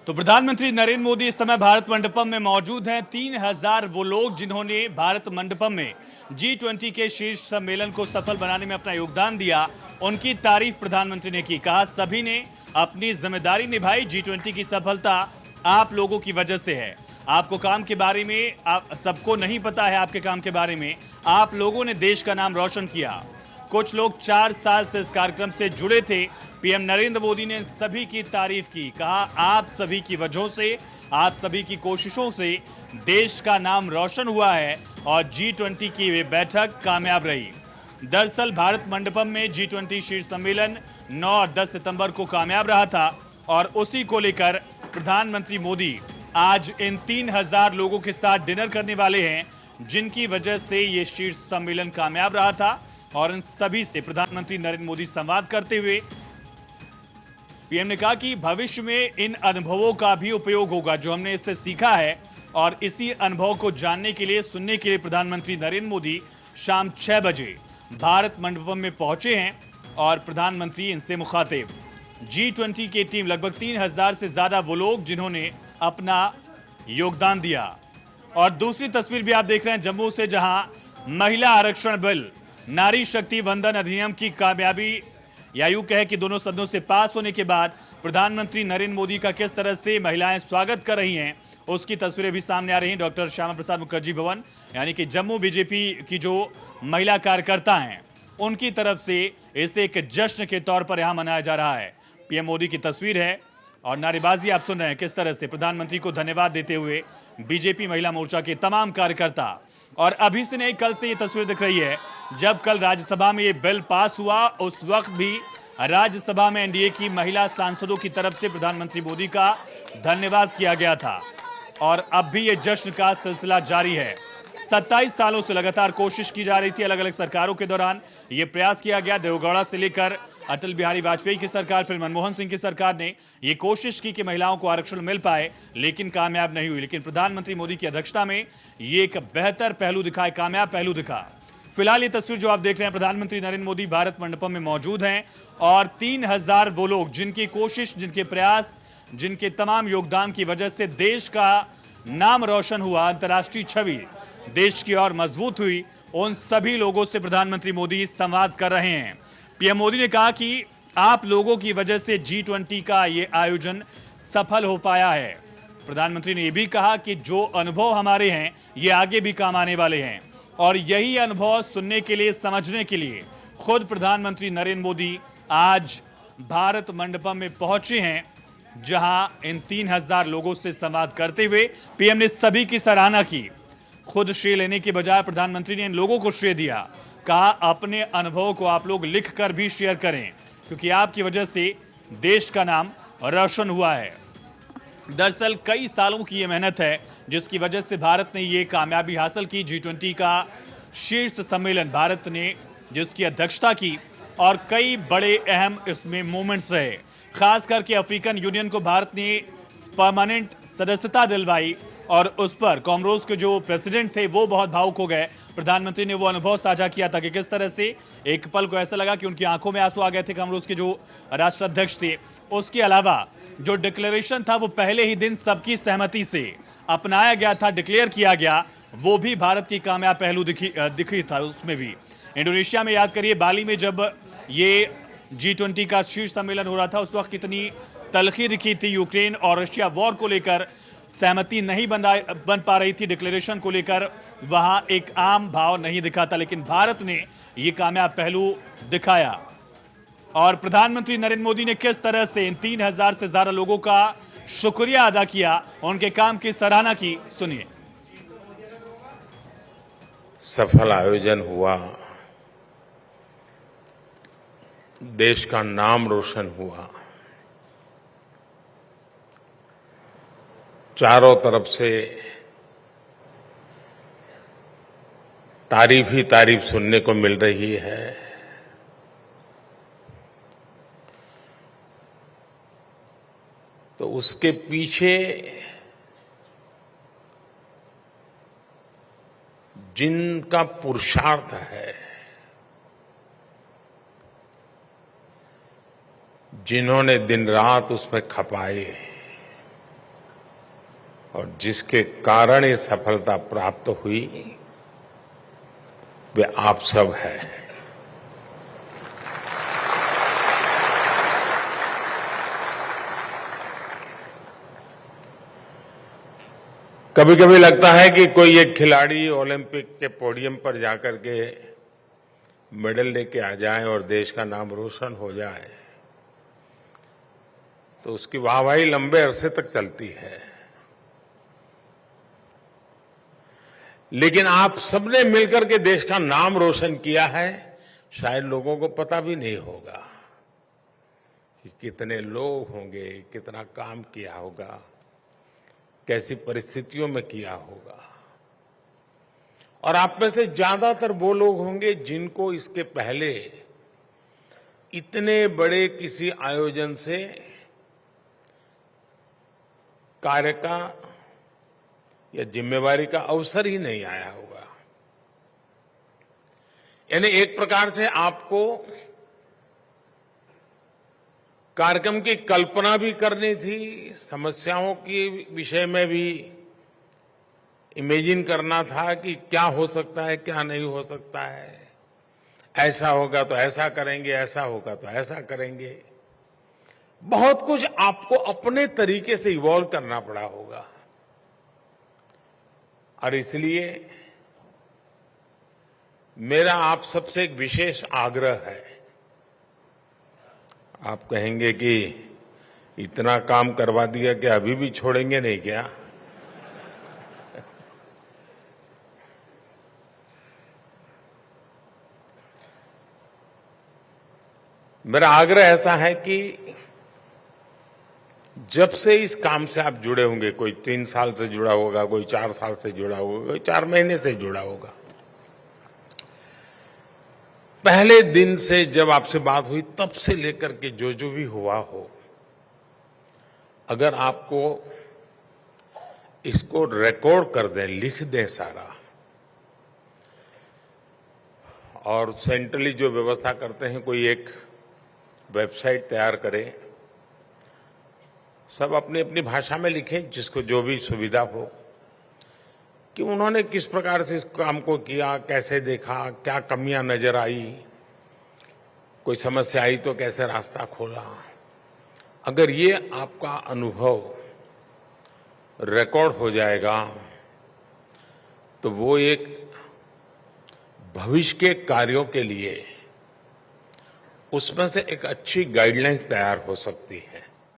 तो प्रधानमंत्री नरेंद्र मोदी इस समय भारत मंडपम में मौजूद हैं। 3000 वो लोग जिन्होंने भारत मंडपम में G20 के शीर्ष सम्मेलन को सफल बनाने में अपना योगदान दिया, उनकी तारीफ प्रधानमंत्री ने की। कहा सभी ने अपनी जिम्मेदारी निभाई। G20 की सफलता आप लोगों की वजह से है। आपको काम के बारे में सबको नहीं पता है। आपके काम के बारे में आप लोगों ने देश का नाम रोशन किया। कुछ लोग 4 साल से इस कार्यक्रम से जुड़े थे। पीएम नरेंद्र मोदी ने सभी की तारीफ की। कहा आप सभी की वजहों से, आप सभी की कोशिशों से देश का नाम रोशन हुआ है और G20 की वे बैठक कामयाब रही। दरअसल भारत मंडपम में G20 शीर्ष सम्मेलन 9 और 10 सितंबर को कामयाब रहा था और उसी को लेकर प्रधानमंत्री मोदी आज इन 3000 लोगों के साथ डिनर करने वाले हैं, जिनकी वजह से ये शीर्ष सम्मेलन कामयाब रहा था। और इन सभी से प्रधानमंत्री नरेंद्र मोदी संवाद करते हुए पीएम ने कहा कि भविष्य में इन अनुभवों का भी उपयोग होगा जो हमने इससे सीखा है, और इसी अनुभव को जानने के लिए, सुनने के लिए प्रधानमंत्री नरेंद्र मोदी शाम 6 बजे भारत मंडपम में पहुंचे हैं और प्रधानमंत्री इनसे मुखातिब। G20 की टीम लगभग 3000 से ज्यादा वो लोग जिन्होंने अपना योगदान दिया। और दूसरी तस्वीर भी आप देख रहे हैं जम्मू से, जहां महिला आरक्षण बिल, नारी शक्ति वंदन अधिनियम की कामयाबी, या यूं कहे कि दोनों सदनों से पास होने के बाद प्रधानमंत्री नरेंद्र मोदी का किस तरह से महिलाएं स्वागत कर रही हैं, उसकी तस्वीरें भी सामने आ रही हैं। डॉक्टर श्यामा प्रसाद मुखर्जी भवन यानी कि जम्मू बीजेपी की जो महिला कार्यकर्ता हैं, उनकी तरफ से इसे एक जश्न के तौर पर यहां मनाया जा रहा है। पीएम मोदी की तस्वीर है और नारेबाजी आप सुन रहे हैं किस तरह से प्रधानमंत्री को धन्यवाद देते हुए बीजेपी महिला मोर्चा के तमाम कार्यकर्ता। और अभी से नहीं, कल से ये तस्वीर दिख रही है। जब कल राज्यसभा में ये बिल पास हुआ, उस वक्त भी राज्यसभा में एनडीए की महिला सांसदों की तरफ से प्रधानमंत्री मोदी का धन्यवाद किया गया था। और अब भी ये जश्न का सिलसिला जारी है। 27 सालों से लगातार कोशिश की जा रही थी। अलग अलग सरकारों के दौरान ये प्रयास किया गया। देवगौड़ा से लेकर अटल बिहारी वाजपेयी की सरकार, फिर मनमोहन सिंह की सरकार ने ये कोशिश की कि महिलाओं को आरक्षण मिल पाए, लेकिन कामयाब नहीं हुई। लेकिन प्रधानमंत्री मोदी की अध्यक्षता में ये एक बेहतर पहलू दिखा, एक कामयाब पहलू दिखा। फिलहाल ये तस्वीर जो आप देख रहे हैं, प्रधानमंत्री नरेंद्र मोदी भारत मंडपम में मौजूद हैं और 3000 वो लोग जिनकी कोशिश, जिनके प्रयास, जिनके तमाम योगदान की वजह से देश का नाम रोशन हुआ, अंतर्राष्ट्रीय छवि देश की और मजबूत हुई, उन सभी लोगों से प्रधानमंत्री मोदी संवाद कर रहे हैं। पीएम मोदी ने कहा कि आप लोगों की वजह से G20 का ये आयोजन सफल हो पाया है। प्रधानमंत्री ने यह भी कहा कि जो अनुभव हमारे हैं ये आगे भी काम आने वाले हैं, और यही अनुभव सुनने के लिए, समझने के लिए खुद प्रधानमंत्री नरेंद्र मोदी आज भारत मंडपम में पहुंचे हैं, जहां इन 3000 लोगों से संवाद करते हुए पीएम ने सभी की सराहना की। खुद श्रेय लेने के बजाय प्रधानमंत्री ने इन लोगों को श्रेय दिया। कहा अपने अनुभव को आप लोग लिख कर भी शेयर करें, क्योंकि आपकी वजह से देश का नाम रोशन हुआ है। दरअसल कई सालों की ये मेहनत है जिसकी वजह से भारत ने ये कामयाबी हासिल की। G20 का शीर्ष सम्मेलन भारत ने जिसकी अध्यक्षता की, और कई बड़े अहम इसमें मोमेंट्स रहे। खास करके अफ्रीकन यूनियन को भारत ने परमानेंट सदस्यता दिलवाई, और उस पर कॉमरोस के जो प्रेसिडेंट थे वो बहुत भावुक हो गए। प्रधानमंत्री ने वो अनुभव साझा किया था कि किस तरह से एक पल को ऐसा लगा कि उनकी आंखों में आंसू आ गए थे कॉमरोस के जो राष्ट्राध्यक्ष थे। उसके अलावा जो डिक्लेरेशन था वो पहले ही दिन सबकी सहमति से अपनाया गया था, डिक्लेयर किया गया, वो भी भारत की कामयाब पहलू दिखी था। उसमें भी इंडोनेशिया में, याद करिए, बाली में जब ये G20 का शीर्ष सम्मेलन हो रहा था, उस वक्त कितनी तलखी दिखी थी। यूक्रेन और रशिया वॉर को लेकर सहमति नहीं बन पा रही थी, डिक्लेरेशन को लेकर वहां एक आम भाव नहीं दिखा था, लेकिन भारत ने यह कामयाब पहलू दिखाया। और प्रधानमंत्री नरेंद्र मोदी ने किस तरह से इन 3000 से ज्यादा लोगों का शुक्रिया अदा किया, उनके काम की सराहना की, सुनिए। सफल आयोजन हुआ, देश का नाम रोशन हुआ, चारों तरफ से तारीफ ही तारीफ सुनने को मिल रही है। तो उसके पीछे जिनका पुरुषार्थ है, जिन्होंने दिन रात उसमें खपाए, और जिसके कारण ये सफलता प्राप्त हुई वे आप सब हैं। कभी कभी लगता है कि कोई एक खिलाड़ी ओलंपिक के पोडियम पर जाकर के मेडल लेके आ जाए और देश का नाम रोशन हो जाए तो उसकी वाहवाही लंबे अरसे तक चलती है। लेकिन आप सबने मिलकर के देश का नाम रोशन किया है, शायद लोगों को पता भी नहीं होगा कि कितने लोग होंगे, कितना काम किया होगा, कैसी परिस्थितियों में किया होगा। और आप में से ज्यादातर वो लोग होंगे जिनको इसके पहले इतने बड़े किसी आयोजन से कार्य का या जिम्मेवारी का अवसर ही नहीं आया होगा। यानी एक प्रकार से आपको कार्यक्रम की कल्पना भी करनी थी, समस्याओं के विषय में भी इमेजिन करना था कि क्या हो सकता है, क्या नहीं हो सकता है, ऐसा होगा तो ऐसा करेंगे, ऐसा होगा तो ऐसा करेंगे। बहुत कुछ आपको अपने तरीके से इवॉल्व करना पड़ा होगा। और इसलिए मेरा आप सबसे एक विशेष आग्रह है। आप कहेंगे कि इतना काम करवा दिया कि अभी भी छोड़ेंगे नहीं क्या? मेरा आग्रह ऐसा है कि जब से इस काम से आप जुड़े होंगे, कोई 3 साल से जुड़ा होगा, कोई 4 साल से जुड़ा होगा, कोई 4 महीने से जुड़ा होगा, पहले दिन से जब आपसे बात हुई तब से लेकर के जो जो भी हुआ हो, अगर आपको इसको रिकॉर्ड कर दें, लिख दें सारा, और सेंट्रली जो व्यवस्था करते हैं कोई एक वेबसाइट तैयार करें, सब अपनी अपनी भाषा में लिखें, जिसको जो भी सुविधा हो, कि उन्होंने किस प्रकार से इस काम को किया, कैसे देखा, क्या कमियां नजर आई, कोई समस्या आई तो कैसे रास्ता खोला। अगर ये आपका अनुभव रिकॉर्ड हो जाएगा तो वो एक भविष्य के कार्यों के लिए उसमें से एक अच्छी गाइडलाइंस तैयार हो सकती है।